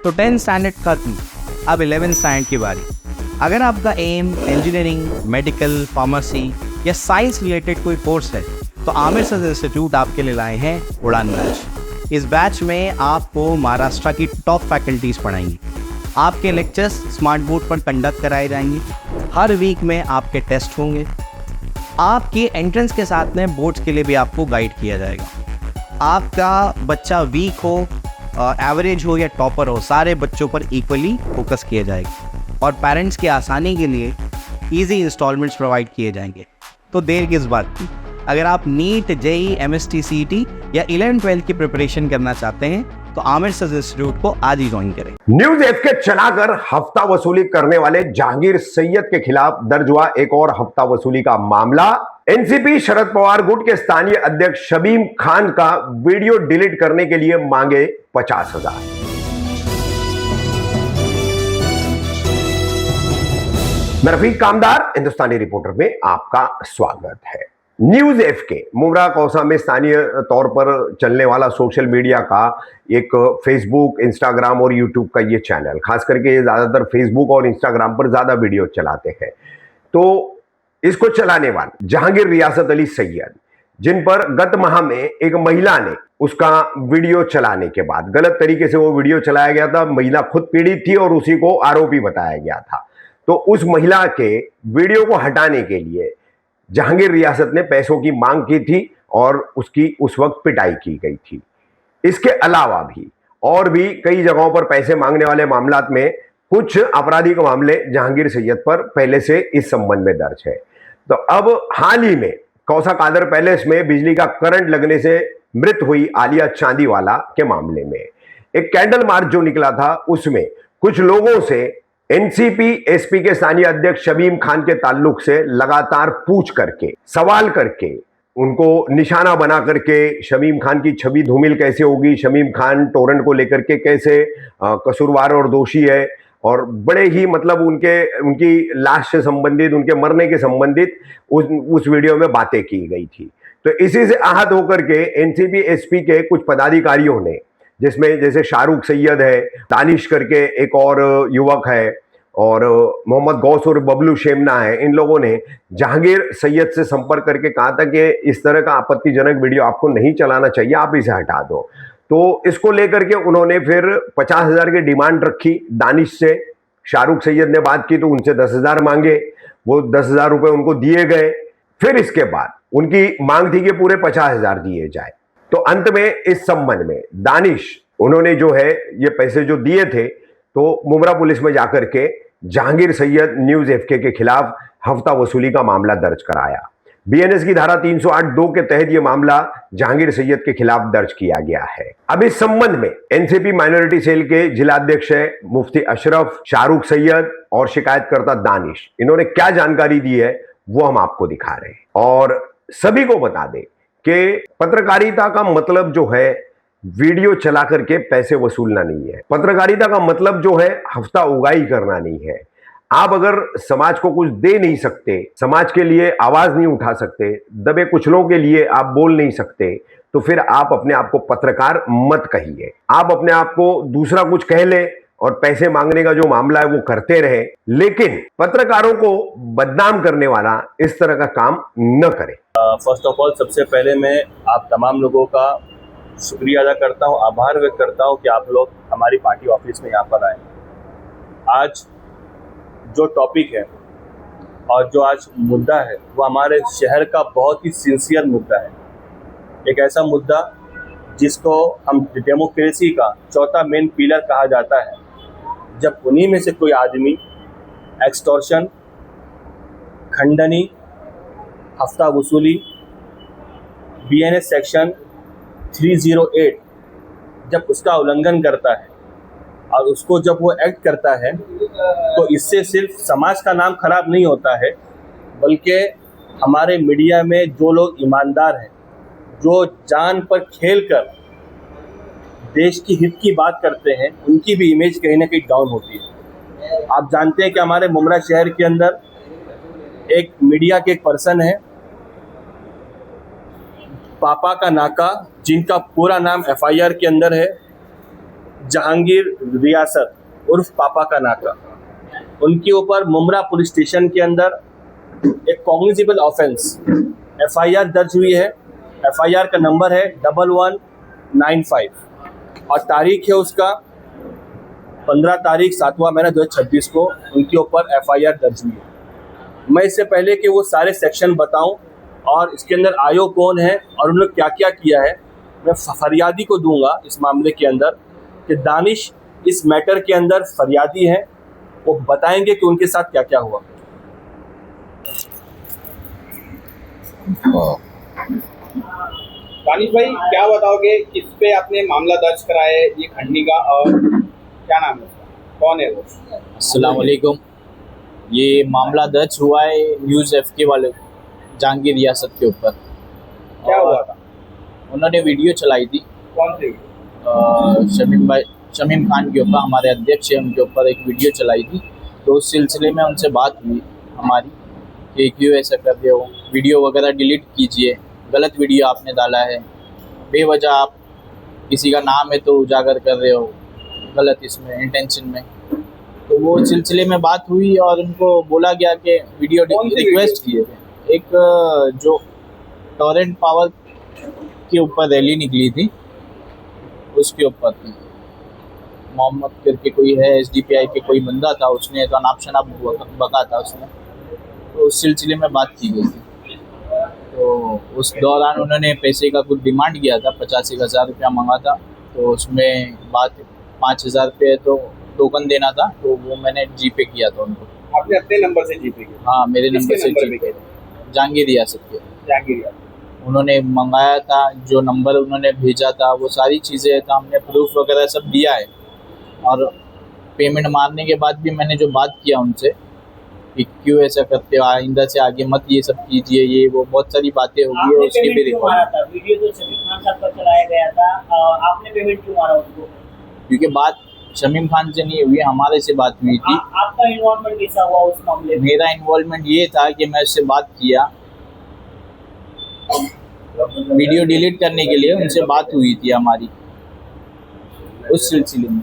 तो 10th standard खत्म, अब 11th स्टैंडर्ड की बारी। अगर आपका एम इंजीनियरिंग, मेडिकल, फार्मेसी या साइंस रिलेटेड कोई कोर्स है तो आमिर सर इंस्टीट्यूट आपके लिए लाए हैं उड़ान बैच। इस बैच में आपको महाराष्ट्र की टॉप फैकल्टीज पढ़ाएंगी। आपके लेक्चर्स स्मार्ट बोर्ड पर कंडक्ट कराए जाएंगे। हर वीक में आपके टेस्ट होंगे। आपकी एंट्रेंस के साथ में बोर्ड्स के लिए भी आपको गाइड किया जाएगा। आपका बच्चा वीक हो, एवरेज हो या टॉपर हो, सारे बच्चों पर इक्वली फोकस किया जाएगा और पेरेंट्स की आसानी के लिए ईजी इंस्टॉलमेंट्स प्रोवाइड किए जाएंगे। तो देर किस बात की, अगर आप नीट, जेई, एमएसटी, सीईटी या 11-12 की प्रिपरेशन करना चाहते हैं तो आमिर सर इंस्टीट्यूट को आज ही ज्वाइन करें। न्यूज एफके चलाकर हफ्ता वसूली करने वाले जहांगीर सैयद के खिलाफ दर्ज हुआ एक और हफ्ता वसूली का मामला। एनसीपी शरद पवार गुट के स्थानीय अध्यक्ष शमीम खान का वीडियो डिलीट करने के लिए मांगे 50,000। मैं रफीक कामदार, हिंदुस्तानी रिपोर्टर में आपका स्वागत है। न्यूज एफके मुमरा कौसा में स्थानीय तौर पर चलने वाला सोशल मीडिया का एक फेसबुक, इंस्टाग्राम और यूट्यूब का ये चैनल, खास करके ये ज्यादातर फेसबुक और इंस्टाग्राम पर ज्यादा वीडियो चलाते हैं। तो इसको चलाने वाले जहांगीर रियासत अली सैयद, जिन पर गत माह में एक महिला ने उसका वीडियो चलाने के बाद गलत तरीके से वो वीडियो चलाया गया था। महिला खुद पीड़ित थी और उसी को आरोपी बताया गया था। तो उस महिला के वीडियो को हटाने के लिए जहांगीर रियासत ने पैसों की मांग की थी और उसकी उस वक्त पिटाई की गई थी। इसके अलावा भी और भी कई जगहों पर पैसे मांगने वाले मामलात में कुछ आपराधिक मामले जहांगीर सैयद पर पहले से इस संबंध में दर्ज है। तो अब हाल ही में कौसा कादर पैलेस में बिजली का करंट लगने से मृत हुई आलिया चांदीवाला के मामले में एक कैंडल मार्च जो निकला था, उसमें कुछ लोगों से एनसीपी एसपी के स्थानीय अध्यक्ष शमीम खान के ताल्लुक से लगातार पूछ करके, सवाल करके, उनको निशाना बना करके शमीम खान की छवि धूमिल कैसे होगी, शमीम खान टोरेंट को लेकर के कैसे कसूरवार और दोषी है, और बड़े ही मतलब उनकी लाश से संबंधित, उनके मरने के संबंधित उस वीडियो में बातें की गई थी। तो इसी से आहत होकर के एनसीपी एसपी के कुछ पदाधिकारियों ने, जिसमें जैसे शाहरुख सैयद है, दानिश करके एक और युवक है, और मोहम्मद गौस और बबलू शेमना है, इन लोगों ने जहांगीर सैयद से संपर्क करके कहा था कि इस तरह का आपत्तिजनक वीडियो आपको नहीं चलाना चाहिए, आप इसे हटा दो। तो इसको लेकर के उन्होंने फिर 50,000 की डिमांड रखी दानिश से। शाहरुख सैयद ने बात की तो उनसे 10,000 मांगे, वो 10,000 रुपए उनको दिए गए। फिर इसके बाद उनकी मांग थी कि पूरे 50,000 दिए जाए। तो अंत में इस संबंध में दानिश, उन्होंने जो है ये पैसे जो दिए थे, तो मुमरा पुलिस में जाकर के जहांगीर सैयद न्यूज एफके के खिलाफ हफ्ता वसूली का मामला दर्ज कराया। बीएनएस की धारा 308(2) के तहत यह मामला जहांगीर सैयद के खिलाफ दर्ज किया गया है। अब इस संबंध में एनसीपी माइनॉरिटी सेल के जिला अध्यक्ष है मुफ्ती अशरफ, शाहरुख सैयद और शिकायतकर्ता दानिश, इन्होंने क्या जानकारी दी है वो हम आपको दिखा रहे हैं। और सभी को बता दें कि पत्रकारिता का मतलब जो है वीडियो चला करके पैसे वसूलना नहीं है। पत्रकारिता का मतलब जो है हफ्ता उगाई करना नहीं है। आप अगर समाज को कुछ दे नहीं सकते, समाज के लिए आवाज नहीं उठा सकते, दबे कुचलों के लिए आप बोल नहीं सकते, तो फिर आप अपने आप को पत्रकार मत कहिए। आप अपने आप को दूसरा कुछ कह ले और पैसे मांगने का जो मामला है वो करते रहे, लेकिन पत्रकारों को बदनाम करने वाला इस तरह का काम न करें। फर्स्ट ऑफ ऑल, सबसे पहले मैं आप तमाम लोगों का शुक्रिया अदा करता हूं, आभार व्यक्त करता हूं कि आप लोग हमारी पार्टी ऑफिस में यहाँ पर आए। आज जो टॉपिक है और जो आज मुद्दा है वो हमारे शहर का बहुत ही सिंसियर मुद्दा है। एक ऐसा मुद्दा जिसको हम डेमोक्रेसी का चौथा मेन पिलर कहा जाता है। जब उन्हीं में से कोई आदमी एक्सटॉर्शन, खंडनी, हफ्ता वसूली, बीएनएस सेक्शन 308 जब उसका उल्लंघन करता है और उसको जब वो एक्ट करता है, तो इससे सिर्फ समाज का नाम खराब नहीं होता है, बल्कि हमारे मीडिया में जो लोग ईमानदार हैं, जो जान पर खेलकर देश की हित की बात करते हैं, उनकी भी इमेज कहीं ना कहीं डाउन होती है। आप जानते हैं कि हमारे मुमरा शहर के अंदर एक मीडिया के एक पर्सन है, पापा का नाका, जिनका पूरा नाम एफआईआर के अंदर है, जहांगीर रियासत उर्फ पापा का नाका, उनके ऊपर मुमरा पुलिस स्टेशन के अंदर एक कॉग्निजेबल ऑफेंस FIR दर्ज हुई है। FIR का नंबर है 1195 और तारीख है उसका 15 तारीख 7वां महीना 2026 को उनके ऊपर FIR दर्ज हुई है। मैं इससे पहले कि वो सारे सेक्शन बताऊं और इसके अंदर आयो कौन है और उन्होंने क्या क्या किया है, मैं फरियादी को दूंगा इस मामले के अंदर कि दानिश इस मैटर के अंदर फरियादी हैं, वो बताएंगे कि उनके साथ क्या क्या हुआ। दानिश भाई, क्या बताओगे किस पे आपने मामला दर्ज कराया है ये खंडनी का, और क्या नाम है उसका, कौन है वो? अस्सलाम वालेकुम। ये मामला दर्ज हुआ है न्यूज़ FK वाले जहांगीर रियासत के ऊपर। क्या हुआ था? उन्होंने वीडियो चलाई थी कौन सी? शमीम खान के ऊपर, हमारे अध्यक्ष हैं, उनके ऊपर एक वीडियो चलाई थी। तो उस सिलसिले में उनसे बात हुई हमारी कि क्यों ऐसा कर रहे हो, वीडियो वगैरह डिलीट कीजिए, गलत वीडियो आपने डाला है, बेवजह आप किसी का नाम है तो उजागर कर रहे हो गलत इसमें इंटेंशन में। तो वो सिलसिले में बात हुई और उनको बोला गया कि वीडियो रिक्वेस्ट किए थे। एक जो टॉरेंट पावर के ऊपर रैली निकली थी उसके ऊपर थी, मोहम्मद करके कोई है SDPI के कोई बंदा था, उसने तो अनाप शनाप बका था उसने, तो उस सिलसिले में बात की गई थी। तो उस दौरान उन्होंने पैसे का कुछ डिमांड किया था, 85,000 रुपया मांगा था। तो उसमें बात 5,000 रुपये तो टोकन देना था, तो वो मैंने GPay किया था उनको। आपने अपने नंबर से GPay किया? हाँ, मेरे नंबर से किसके GPay, जहांगीर रियासत के। जहांगीर। उन्होंने मंगाया था, जो नंबर उन्होंने भेजा था वो सारी चीज़ें था, हमने प्रूफ वगैरह सब दिया है। और पेमेंट मारने के बाद भी मैंने जो बात किया उनसे कि क्यों ऐसा करते हो, आइंदा से आगे मत ये सब कीजिए, ये वो बहुत सारी बातें हो गई है। उसके भी रिकॉर्ड, वीडियो जो शमीम खान साहब पर चलाया गया था, आपने पेमेंट क्यों मारा उसको? क्योंकि बात शमीम खान से नहीं हुई, हमारे से बात हुई थी। आपका इन्वॉल्वमेंट कैसा हुआ उस मामले में? मेरा इन्वॉल्वमेंट ये था कि मैं उससे बात किया, वीडियो डिलीट करने के लिए उनसे बात हुई थी हमारी उस सिलसिले में।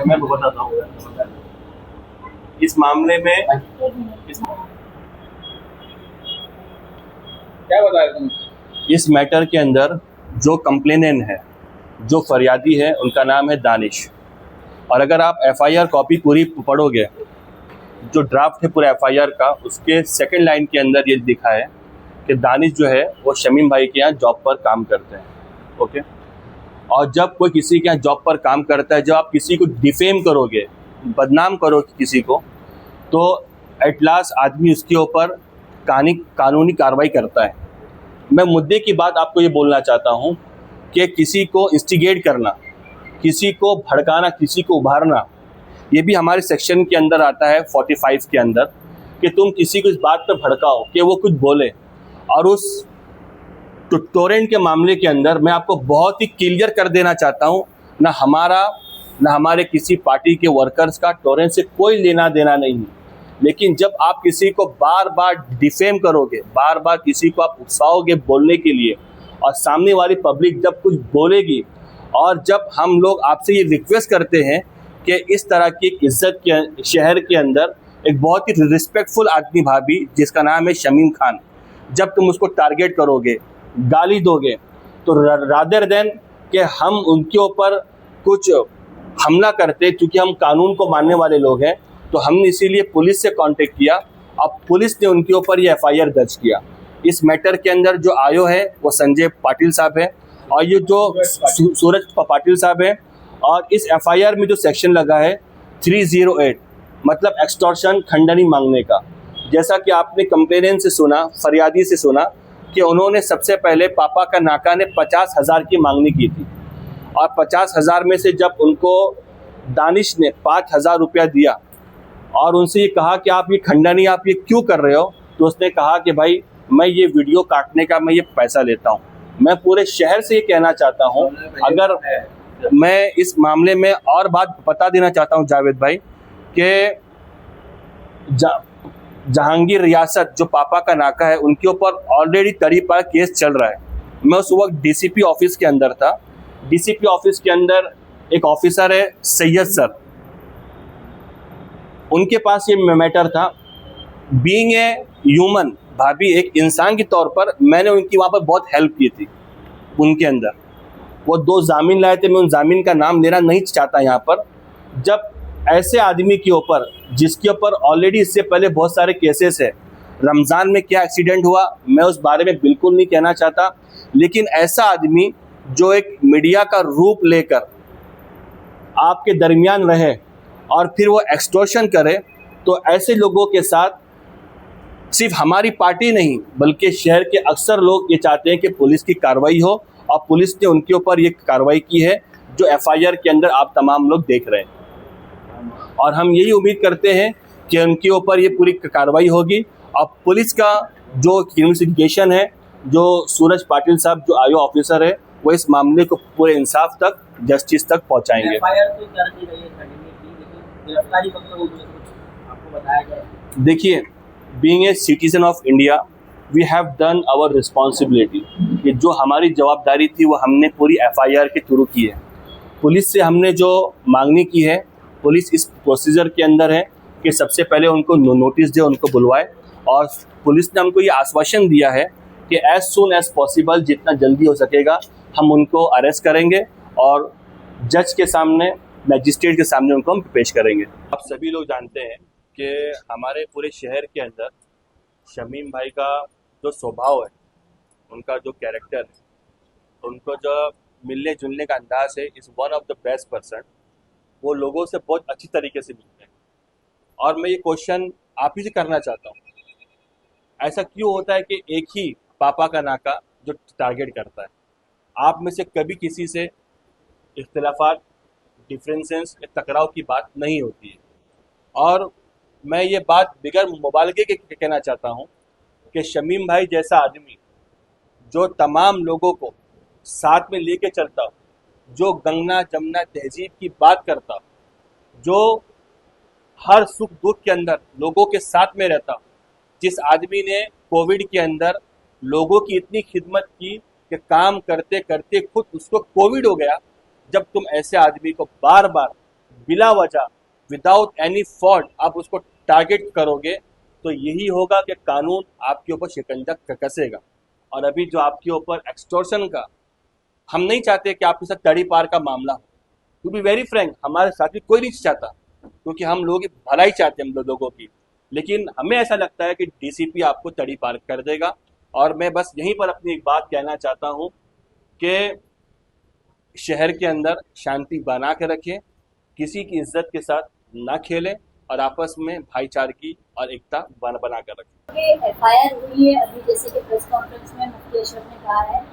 मैं बताता हूँ इस मामले में क्या बताया तुम? इस मैटर के अंदर जो कंप्लेनेंट है, जो फरियादी है, उनका नाम है दानिश। और अगर आप FIR कॉपी पूरी पढ़ोगे, जो ड्राफ्ट है पूरा FIR का, उसके सेकंड लाइन के अंदर ये लिखा है कि दानिश जो है वो शमीम भाई के यहाँ जॉब पर काम करते हैं। ओके, और जब कोई किसी के यहाँ जॉब पर काम करता है, जब आप किसी को डिफेम करोगे, बदनाम करोगे किसी को, तो एट लास्ट आदमी उसके ऊपर कानूनी कार्रवाई करता है। मैं मुद्दे की बात आपको ये बोलना चाहता हूँ कि किसी को इंस्टिगेट करना, किसी को भड़काना, किसी को उभारना, ये भी हमारे सेक्शन के अंदर आता है 45 के अंदर, कि तुम किसी को इस बात पर भड़काओ कि वो कुछ बोले। और उस टोरेंट के मामले के अंदर मैं आपको बहुत ही क्लियर कर देना चाहता हूँ, ना हमारे किसी पार्टी के वर्कर्स का टोरेंट से कोई लेना देना नहीं है। लेकिन जब आप किसी को बार बार डिफेम करोगे, बार बार किसी को आप उकसाओगे बोलने के लिए, और सामने वाली पब्लिक जब कुछ बोलेगी, और जब हम लोग आपसे ये रिक्वेस्ट करते हैं कि इस तरह की एक इज्जत के शहर के अंदर एक बहुत ही रिस्पेक्टफुल आदमी भाभी जिसका नाम है शमीम खान, जब तुम उसको टारगेट करोगे, गाली दोगे, तो रादर देन कि हम उनके ऊपर कुछ हमला करते, क्योंकि हम कानून को मानने वाले लोग हैं, तो हमने इसीलिए पुलिस से कांटेक्ट किया। अब पुलिस ने उनके ऊपर ये FIR दर्ज किया। इस मैटर के अंदर जो आयो है वो संजय पाटिल साहब है, और ये जो सूरज पाटिल साहब है। और इस FIR में जो सेक्शन लगा है 308, मतलब एक्सटॉर्शन, खंडनी मांगने का। जैसा कि आपने कंप्लेनेंट से सुना, फरियादी से सुना कि उन्होंने सबसे पहले पापा का नाका ने 50,000 की मांगनी की थी, और 50,000 में से जब उनको दानिश ने 5,000 रुपया दिया और उनसे ये कहा कि आप ये खंडनी आप ये क्यों कर रहे हो, तो उसने कहा कि भाई मैं ये वीडियो काटने का मैं ये पैसा लेता हूँ। मैं पूरे शहर से ये कहना चाहता हूँ, अगर मैं इस मामले में और बात बता देना चाहता हूँ जावेद भाई, कि जहांगीर रियासत जो पापा का नाका है, उनके ऊपर ऑलरेडी तरीपा केस चल रहा है। मैं उस वक्त DCP ऑफिस के अंदर था, डीसीपी ऑफिस के अंदर एक ऑफिसर है सैयद सर, उनके पास ये मैटर था। बीइंग ए ह्यूमन, भाभी एक इंसान के तौर पर मैंने उनकी वहाँ पर बहुत हेल्प की थी। उनके अंदर वो 2 जामीन लाए थे, मैं उन जामीन का नाम लेना नहीं चाहता यहाँ पर। जब ऐसे आदमी के ऊपर जिसके ऊपर ऑलरेडी इससे पहले बहुत सारे केसेस है, रमज़ान में क्या एक्सीडेंट हुआ मैं उस बारे में बिल्कुल नहीं कहना चाहता, लेकिन ऐसा आदमी जो एक मीडिया का रूप लेकर आपके दरमियान रहे और फिर वो एक्सटॉर्शन करे, तो ऐसे लोगों के साथ सिर्फ हमारी पार्टी नहीं बल्कि शहर के अक्सर लोग ये चाहते हैं कि पुलिस की कार्रवाई हो, और पुलिस ने उनके ऊपर ये कार्रवाई की है जो एफआईआर के अंदर आप तमाम लोग देख रहे हैं। और हम यही उम्मीद करते हैं कि उनके ऊपर ये पूरी कार्रवाई होगी। और पुलिस का जो इन्वेस्टिगेशन है, जो सूरज पाटिल साहब जो आईओ ऑफिसर है, वो इस मामले को पूरे इंसाफ तक, जस्टिस तक पहुंचाएंगे। एफआईआर तो दर्ज की गई है घटना की, लेकिन गिरफ्तारी कब तक होगी कुछ आपको बताया जाए? देखिए, being a citizen of India we have done our responsibility, कि जो हमारी जवाबदारी थी वो हमने पूरी एफआईआर के थ्रू की है। पुलिस से हमने जो मांगनी की है, पुलिस इस प्रोसीजर के अंदर है कि सबसे पहले उनको नोटिस दे, उनको बुलवाए, और पुलिस ने हमको ये आश्वासन दिया है कि एज सून एज पॉसिबल, जितना जल्दी हो सकेगा हम उनको अरेस्ट करेंगे और जज के सामने, मैजिस्ट्रेट के सामने उनको हम पेश करेंगे। आप सभी लोग जानते हैं कि हमारे पूरे शहर के अंदर शमीम भाई का जो स्वभाव है, उनका जो कैरेक्टर है, उनको जो मिलने जुलने का अंदाज है, is one of the best person. वो लोगों से बहुत अच्छी तरीके से मिलते हैं। और मैं ये क्वेश्चन आप ही से करना चाहता हूँ, ऐसा क्यों होता है कि एक ही पापा का नाका जो टारगेट करता है? आप में से कभी किसी से इख्तिलाफात, डिफरेंसेस, टकराव की बात नहीं होती है। और मैं ये बात बिगर मुबालगे के कहना चाहता हूँ कि शमीम भाई जैसा आदमी जो तमाम लोगों को साथ में लेके चलता हो, जो गंगा जमुना तहजीब की बात करता हो, जो हर सुख दुख के अंदर लोगों के साथ में रहता हो, जिस आदमी ने कोविड के अंदर लोगों की इतनी खिदमत की कि काम करते करते खुद उसको कोविड हो गया। जब तुम ऐसे आदमी को बार बार बिला वजह, विदाउट एनी फॉल्ट आप उसको टारगेट करोगे, तो यही होगा कि कानून आपके ऊपर शिकंजा कसेगा। और अभी जो आपके ऊपर एक्सटॉर्शन का, हम नहीं चाहते कि आपके साथ तड़ी पार का मामला हो। टू बी वेरी फ्रैंक, हमारे साथ भी कोई नहीं चाहता, क्योंकि हम लोगों की भलाई चाहते हैं, हम लोगों की। लेकिन हमें ऐसा लगता है कि डीसीपी आपको तड़ी पार कर देगा। और मैं बस यहीं पर अपनी एक बात कहना चाहता हूँ कि शहर के अंदर शांति बना के रखें, किसी की इज्जत के साथ ना खेलें, और आपस में भाईचारगी और एकता बना कर रखें। एफआईआर हुई है अभी, जैसे कि प्रेस कॉन्फ्रेंस में मुफ्ती अशरफ ने कहा है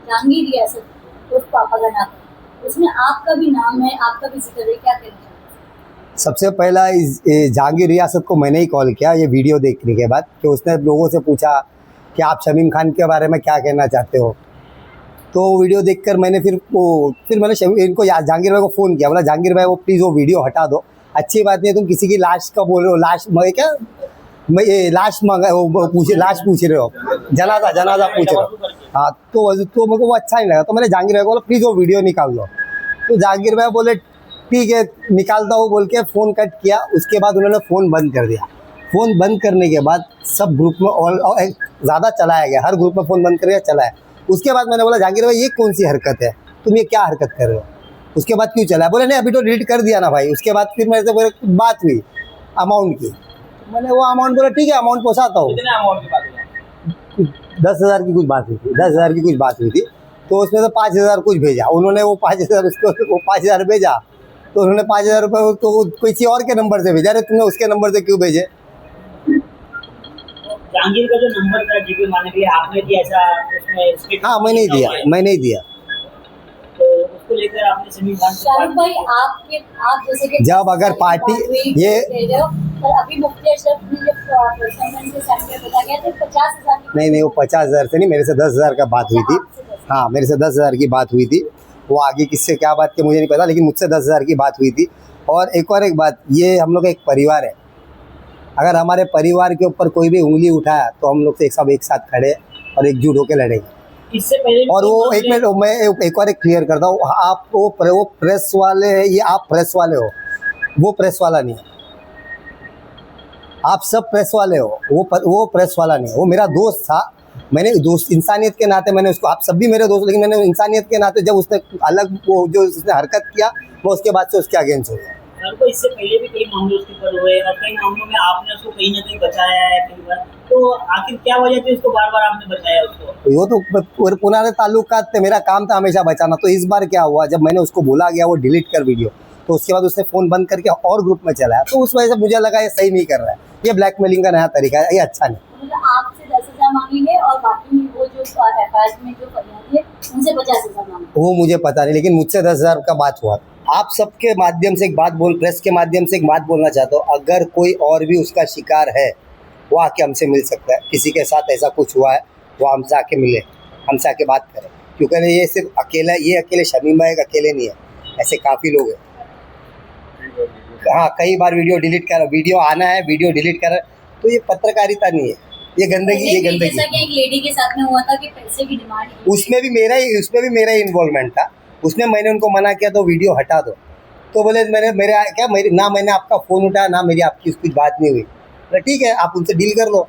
जहांगीर रियासत उर्फ पापा का नाम, उसमें आपका भी नाम है, आपका भी जिक्र है, क्या कहना चाहते हैं? सबसे पहला जहांगीर रियासत को मैंने ही कॉल किया ये वीडियो देखने के बाद, कि उसने लोगों से पूछा कि आप शमीम खान के बारे में क्या कहना चाहते हो। तो वीडियो देखकर मैंने फिर मैंने इनको जहांगीर भाई को फ़ोन किया, बोला जहांगीर भाई वो प्लीज़ वो वीडियो हटा दो, अच्छी बात नहीं है तुम किसी की लाश का बोल रहे हो, लाश लाश पूछ रहे हो, जनाजा पूछ रहे हो। हाँ, तो मेरे को वो अच्छा नहीं लगा, तो मैंने जहांगीर भाई को बोला प्लीज़ वो वीडियो निकाल दो। तो जहांगीर भाई बोले ठीक है निकालता हूँ बोल के फ़ोन कट किया। उसके बाद उन्होंने फ़ोन बंद कर दिया। फ़ोन बंद करने के बाद सब ग्रुप में ज़्यादा चलाया गया, हर ग्रुप में फ़ोन बंद करके चलाया। उसके बाद मैंने बोला जहांगीर भाई ये कौन सी हरकत है, तुम ये क्या हरकत कर रहे हो, उसके बाद क्यों चला? बोले नहीं अभी तो डिलीट कर दिया ना भाई। उसके बाद फिर मेरे से बात हुई अमाउंट की, मैंने वो अमाउंट बोला ठीक है अमाउंट पहुँचाता हूँ। कितने अमाउंट की बात है? 10,000 की कुछ बात हुई थी, 10,000 की कुछ बात हुई थी। तो उसमें से 5,000 कुछ भेजा उन्होंने, वो 5,000 उसको, वो 5,000 भेजा तो उन्होंने 5,000 रुपये तो किसी और के नंबर से भेजा। अरे तुमने उसके नंबर से क्यों भेजे? जहांगीर का जो नंबर था जीपी मारने के लिए आपने दिया ऐसा उसमें? हाँ मैं नहीं दिया। तो उसको लेकर आपने शमीम खान से शाहरुख भाई आप जैसे कि जब अगर पार्टी ये पर अभी मुफ्ती अशरफ ने जब प्रेस कॉन्फ्रेंस के सामने बता गया तो 50,000 नहीं वो 50,000 से नहीं, मेरे से 10,000 का बात हुई थी। हाँ मेरे से 10,000 की बात हुई थी। वो आगे किससे क्या बात की मुझे नहीं पता, लेकिन मुझसे 10,000 की बात हुई थी। और एक बात, ये हम लोग एक परिवार है, अगर हमारे परिवार के ऊपर कोई भी उंगली उठाया तो हम लोग तो सब एक साथ खड़े और एकजुट होकर लड़ेंगे। इससे पहले और वो एक मिनट मैं एक और क्लियर करता हूँ, आप वो प्रेस वाले हैं, ये आप प्रेस वाले हो, वो प्रेस वाला नहीं है। आप सब प्रेस वाले हो, वो प्रेस वाला नहीं है। वो मेरा दोस्त था, मैंने दोस्त इंसानियत के नाते मैंने उसको, आप सब भी मेरे दोस्त, लेकिन मैंने इंसानियत के नाते जब उसने अलग वो जो उसने हरकत किया, वो उसके बाद से उसके अगेंस्ट हो गया। सर को इससे पहले भी कई मामले उसके ऊपर हुए और कई मामलों में आपने उसको कहीं ना कहीं बचाया है कई बार, तो आखिर क्या वजह थी उसको बार बार आपने बचाया उसको? वो तो पुराने ताल्लुकात थे, मेरा काम था हमेशा बचाना। तो इस बार क्या हुआ, जब मैंने उसको बोला गया वो डिलीट कर वीडियो, तो उसके बाद उसने फ़ोन बंद करके और ग्रुप में चलाया, तो उस वजह से मुझे लगा ये सही नहीं कर रहा है, ये ब्लैकमेलिंग का नया तरीका है, ये अच्छा नहीं। मतलब आपसे 10,000 मांगी है और बाकी वो जो एफआईआर में जो फरियादी है उनसे 50,000 मांगी। वो मुझे पता नहीं, लेकिन मुझसे 10,000 का बात हुआ। आप सबके माध्यम से एक बात प्रेस के माध्यम से एक बात बोलना चाहता हूँ, अगर कोई और भी उसका शिकार है वो आके हमसे मिल सकता है। किसी के साथ ऐसा कुछ हुआ है वो हमसे आके मिले, हमसे आके बात करें, क्योंकि ये सिर्फ अकेला, ये अकेले शमीम भाई अकेले नहीं है, ऐसे काफ़ी लोग हैं। हाँ, कई बार वीडियो डिलीट कर, वीडियो आना है वीडियो डिलीट कर, तो ये पत्रकारिता नहीं है, ये गंदगी, ये गंदगी। जैसा कि एक लेडी के साथ में हुआ था कि पैसे की डिमांड, उसमें भी मेरा ही इन्वॉल्वमेंट था। उसमें मैंने उनको मना किया तो वीडियो हटा दो, तो बोले ना मैंने आपका फ़ोन उठाया, ना मेरी आपकी कुछ बात नहीं हुई। ठीक है, आप उनसे डील कर लो।